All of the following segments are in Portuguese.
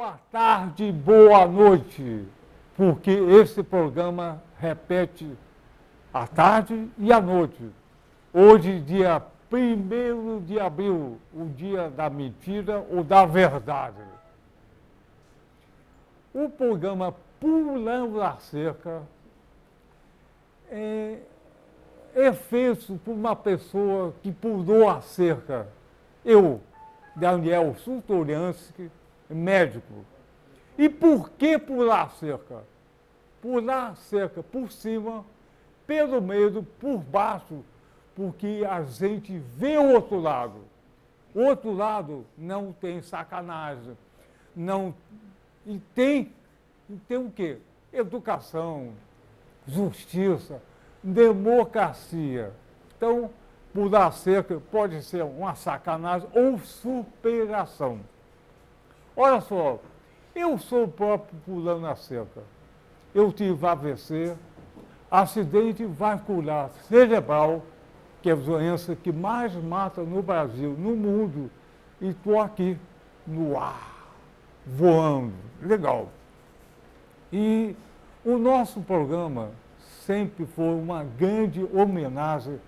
Boa tarde, boa noite, porque esse programa repete à tarde e à noite. Hoje, dia 1º de abril, o dia da mentira ou da verdade. O programa Pulando a Cerca é feito por uma pessoa que pulou a cerca. Eu, Daniel Sultorianski, médico. E por que pular a cerca? Pular a cerca por cima, pelo meio, por baixo, porque a gente vê o outro lado. O outro lado não tem sacanagem. Não, e tem o quê? Educação, justiça, democracia. Então, pular a cerca pode ser uma sacanagem ou superação. Olha só, eu sou o próprio pulando a cerca. Eu tive AVC, acidente vascular cerebral, que é a doença que mais mata no Brasil, no mundo, e estou aqui, no ar, voando. Legal. E o nosso programa sempre foi uma grande homenagem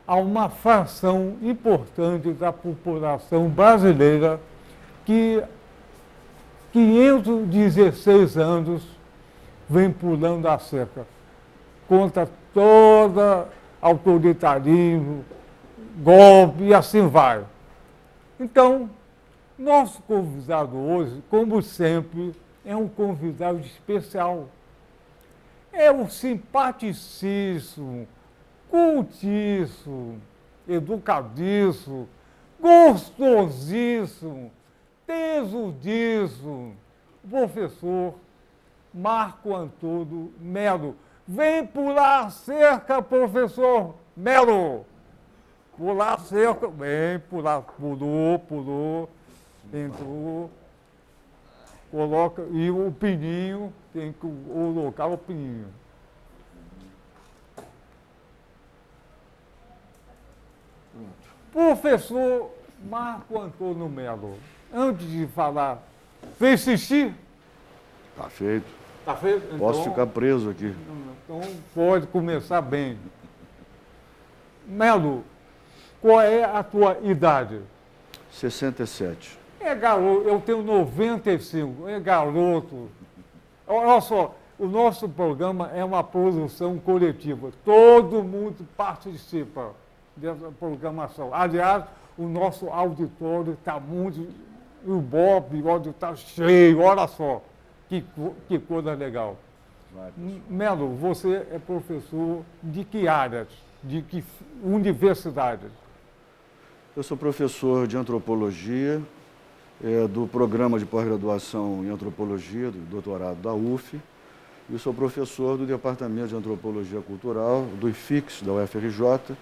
a uma fração importante da população brasileira que 516 anos vem pulando a cerca contra todo autoritarismo, golpe e assim vai. Então, nosso convidado hoje, como sempre, é um convidado especial. É um simpaticíssimo, cultíssimo, educadíssimo, gostosíssimo, tesudíssimo, professor Marco Antônio Melo. Vem pular a cerca, professor Melo. Pular a cerca, vem pular, pulou, entrou, coloca, e o pininho, tem que colocar o pininho. Professor Marco Antônio Melo, antes de falar, fez xixi? Tá feito. Tá feito? Então, Posso ficar preso aqui. Então pode começar bem. Melo, qual é a tua idade? 67. É garoto, eu tenho 95, é garoto. Olha só, o nosso programa é uma produção coletiva. Todo mundo participa dessa programação. Aliás, o nosso auditório está muito... O Bob está cheio, olha só. Que coisa legal. Melo, você é professor de que áreas? De que universidades? Eu sou professor de antropologia, do programa de pós-graduação em antropologia, do doutorado da UF, e sou professor do Departamento de Antropologia Cultural, do IFIX, da UFRJ,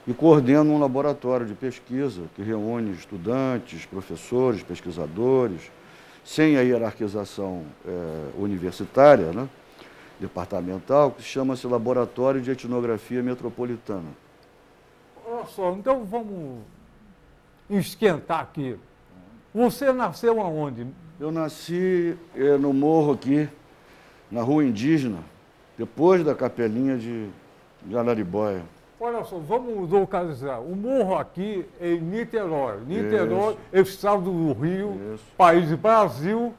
e coordeno um laboratório de pesquisa que reúne estudantes, professores, pesquisadores, sem a hierarquização universitária, né, departamental, que chama-se Laboratório de Etnografia Metropolitana. Olha só, então vamos esquentar aqui. Você nasceu aonde? Eu nasci no morro aqui, na Rua Indígena, depois da capelinha de Araribóia. Olha só, vamos localizar. O morro aqui é em Niterói. Niterói é o estado do Rio, Isso. país Brasil,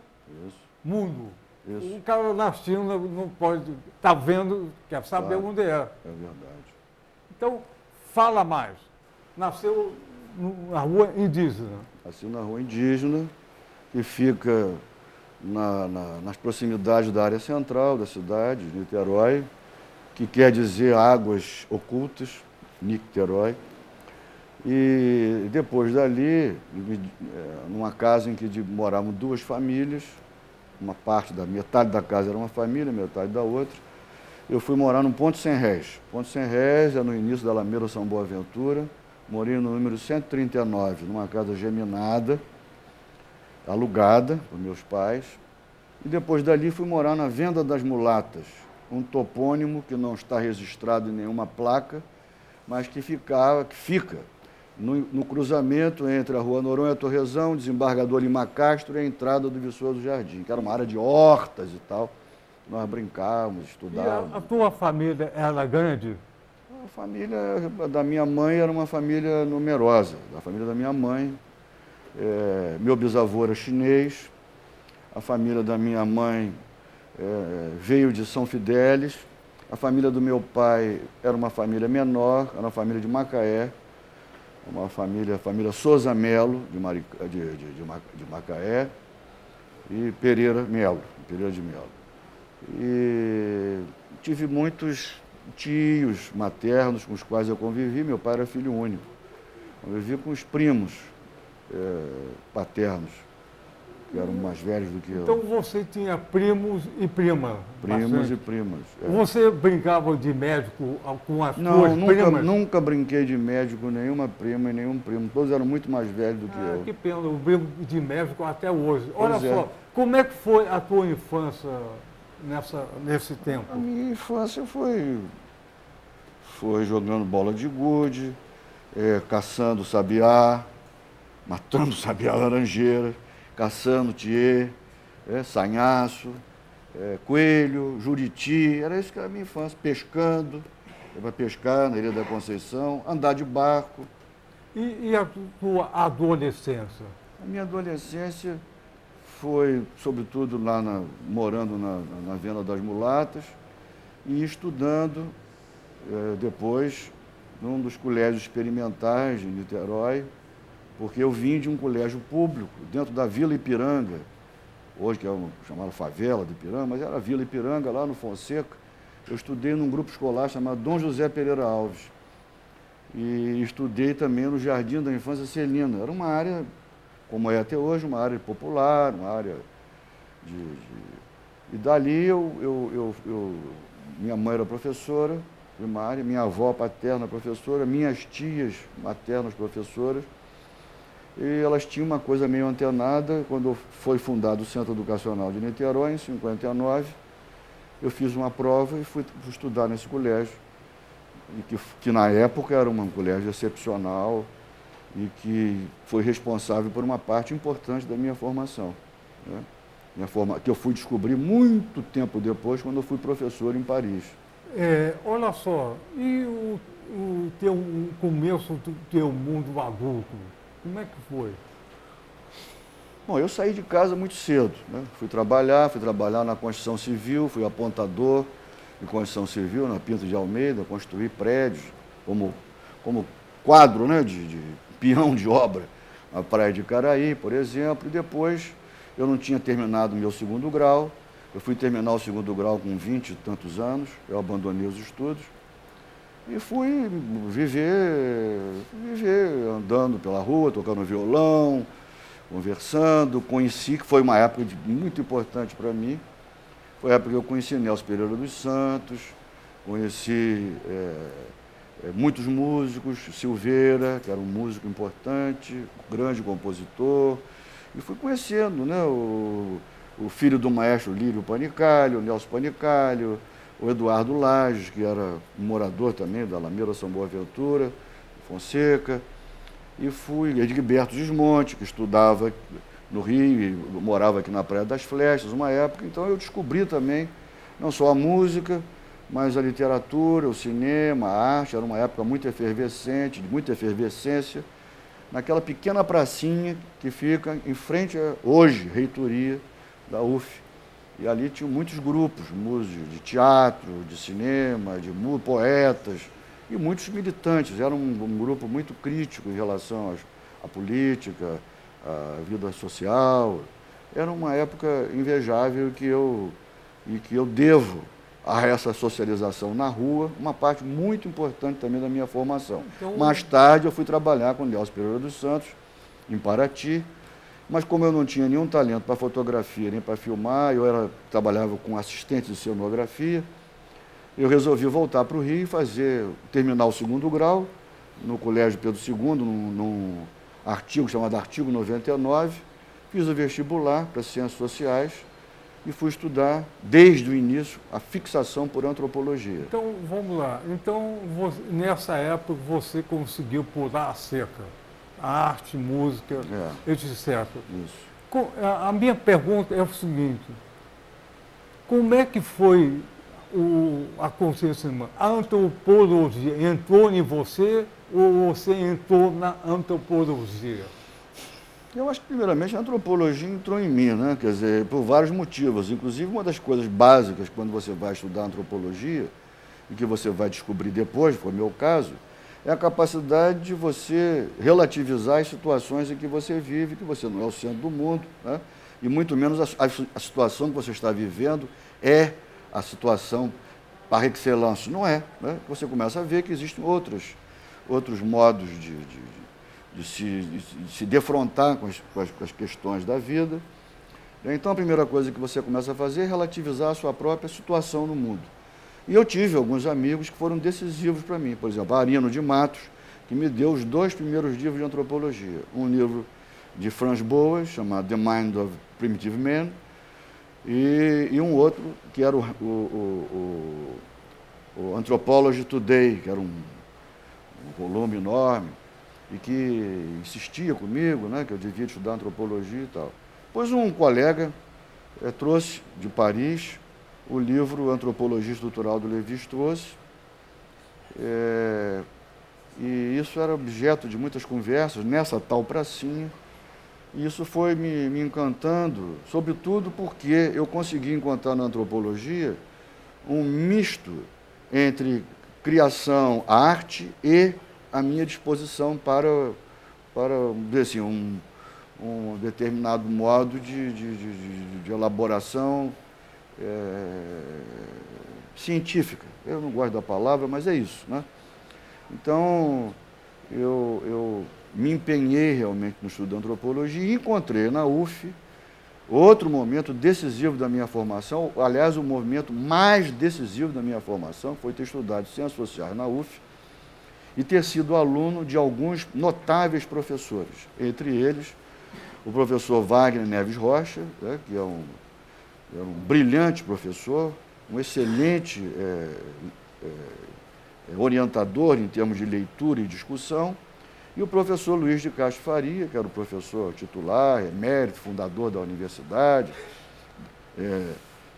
Isso. mundo. Isso. O cara na China não pode... Está vendo, quer saber Claro. onde é. É verdade. Então, fala mais. Nasceu na rua indígena. Nasci na Rua Indígena, que fica nas proximidades da área central da cidade, de Niterói, que quer dizer águas ocultas, Niterói. E depois dali, numa casa em que moravam duas famílias, metade da casa era uma família, metade da outra, eu fui morar no Ponte Sem Réis. Ponte Sem Réis é no início da Alameda São Boaventura, morei no número 139, numa casa geminada, alugada por meus pais, e depois dali fui morar na Venda das Mulatas, um topônimo que não está registrado em nenhuma placa, mas que fica no cruzamento entre a Rua Noronha Torrezão, Desembargador Lima Castro e a entrada do Viçoso Jardim, que era uma área de hortas e tal. Nós brincávamos, E estudávamos. a tua família era grande? A família da minha mãe era uma família numerosa. A família da minha mãe, meu bisavô era chinês, a família da minha mãe veio de São Fidélis, a família do meu pai era uma família menor, era uma família de Macaé, uma família Souza Melo, de Macaé, e Pereira de Melo. E tive muitos tios maternos com os quais eu convivi. Meu pai era filho único. Convivi com os primos paternos, que eram mais velhos do que eu. Então você tinha primos e prima? Primos bastante. e primas. Você brincava de médico com as Não, tuas primas? nunca brinquei de médico, nenhuma prima e nenhum primo. Todos eram muito mais velhos do que eu. Que pena, eu brinco de médico até hoje. Olha Pois é. só, como é que foi a tua infância nesse tempo? A minha infância foi jogando bola de gude, caçando sabiá, matando sabiá laranjeira, caçando tiê, sanhaço, coelho, juriti, era isso que era a minha infância, pescando, ia para pescar na Ilha da Conceição, andar de barco. E a tua adolescência? A minha adolescência foi, sobretudo, lá morando na Venda das Mulatas e estudando depois num dos colégios experimentais de Niterói, porque eu vim de um colégio público dentro da Vila Ipiranga, hoje que é chamado Favela do Ipiranga, mas era a Vila Ipiranga, lá no Fonseca. Eu estudei num grupo escolar chamado Dom José Pereira Alves e estudei também no Jardim da Infância Celina. Era uma área, como é até hoje, uma área popular, uma área E dali minha mãe era professora primária, minha avó paterna professora, minhas tias maternas professoras, e elas tinham uma coisa meio antenada. Quando foi fundado o Centro Educacional de Niterói, em 59, eu fiz uma prova e fui estudar nesse colégio, e que na época era um colégio excepcional e que foi responsável por uma parte importante da minha formação, né? Que eu fui descobrir muito tempo depois, quando eu fui professor em Paris. Olha só, e o começo do teu mundo adulto, como é que foi? Bom, eu saí de casa muito cedo, né? Fui trabalhar na construção civil, fui apontador de construção civil na Pinto de Almeida, construí prédios como quadro, né, de peão de obra na Praia de Caraí, por exemplo, e depois eu não tinha terminado meu segundo grau. Eu fui terminar o segundo grau com 20 e tantos anos, eu abandonei os estudos e fui viver andando pela rua, tocando violão, conversando. Conheci, que foi uma época muito importante para mim, foi a época que eu conheci Nelson Pereira dos Santos, conheci muitos músicos, Silveira, que era um músico importante, grande compositor, e fui conhecendo, né, o filho do maestro Lírio Panicalho, o Nelson Panicalho, o Eduardo Lages, que era um morador também da Alameda São Boaventura, Fonseca, e fui Edgilberto Gismonte, que estudava no Rio e morava aqui na Praia das Flechas, uma época. Então eu descobri também não só a música, mas a literatura, o cinema, a arte. Era uma época muito efervescente, de muita efervescência, naquela pequena pracinha que fica em frente à, hoje, reitoria da UF. E ali tinham muitos grupos, músicos de teatro, de cinema, de poetas e muitos militantes. Era um grupo muito crítico em relação à política, à vida social. Era uma época invejável que eu devo a essa socialização na rua, uma parte muito importante também da minha formação. Então, mais tarde eu fui trabalhar com o Nelson Pereira dos Santos, em Paraty, mas como eu não tinha nenhum talento para fotografia nem para filmar, trabalhava com assistente de cenografia, eu resolvi voltar para o Rio e terminar o segundo grau no Colégio Pedro II, num artigo chamado Artigo 99, fiz o vestibular para Ciências Sociais e fui estudar, desde o início, a fixação por antropologia. Então, vamos lá. Então, nessa época, você conseguiu pular a cerca. A arte, música, etc. Isso. A minha pergunta é o seguinte. Como é que foi a consciência humana? A antropologia entrou em você ou você entrou na antropologia? Eu acho que, primeiramente, a antropologia entrou em mim, né? Quer dizer, por vários motivos. Inclusive, uma das coisas básicas, quando você vai estudar antropologia, e que você vai descobrir depois, foi o meu caso, é a capacidade de você relativizar as situações em que você vive, que você não é o centro do mundo, né? E muito menos a situação que você está vivendo é a situação par excellence. Não é, né? Você começa a ver que existem outros modos de se defrontar com as questões da vida. Então, a primeira coisa que você começa a fazer é relativizar a sua própria situação no mundo. E eu tive alguns amigos que foram decisivos para mim. Por exemplo, Arino de Matos, que me deu os 2 primeiros livros de antropologia. Um livro de Franz Boas, chamado The Mind of Primitive Man, e um outro que era o Anthropology Today, que era um volume enorme, e que insistia comigo, né, que eu devia estudar antropologia e tal. Pois um colega trouxe de Paris o livro Antropologia Estrutural do Lévi-Strauss, e isso era objeto de muitas conversas nessa tal pracinha, e isso foi me encantando, sobretudo porque eu consegui encontrar na antropologia um misto entre criação, arte e a minha disposição para dizer assim, um determinado modo de elaboração científica. Eu não gosto da palavra, mas é isso, né? Então, eu me empenhei realmente no estudo da antropologia e encontrei na UF outro momento decisivo da minha formação, aliás, o momento mais decisivo da minha formação foi ter estudado Ciências Sociais na UF e ter sido aluno de alguns notáveis professores, entre eles o professor Wagner Neves Rocha, né, que é um brilhante professor, um excelente orientador em termos de leitura e discussão, e o professor Luiz de Castro Faria, que era o professor titular, emérito, fundador da universidade,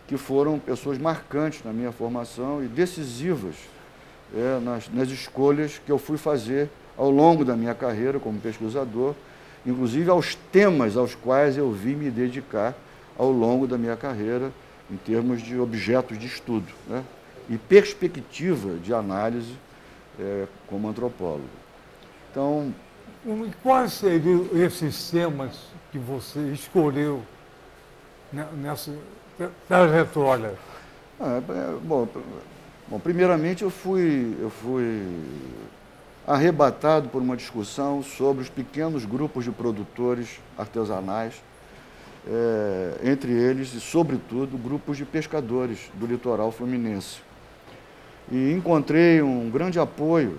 que foram pessoas marcantes na minha formação e decisivas nas escolhas que eu fui fazer ao longo da minha carreira como pesquisador, inclusive aos temas aos quais eu vim me dedicar ao longo da minha carreira, em termos de objetos de estudo, né? E perspectiva de análise como antropólogo. Então, quais seriam esses temas que você escolheu nessa trajetória? Bom, primeiramente eu fui arrebatado por uma discussão sobre os pequenos grupos de produtores artesanais, entre eles e, sobretudo, grupos de pescadores do litoral fluminense. E encontrei um grande apoio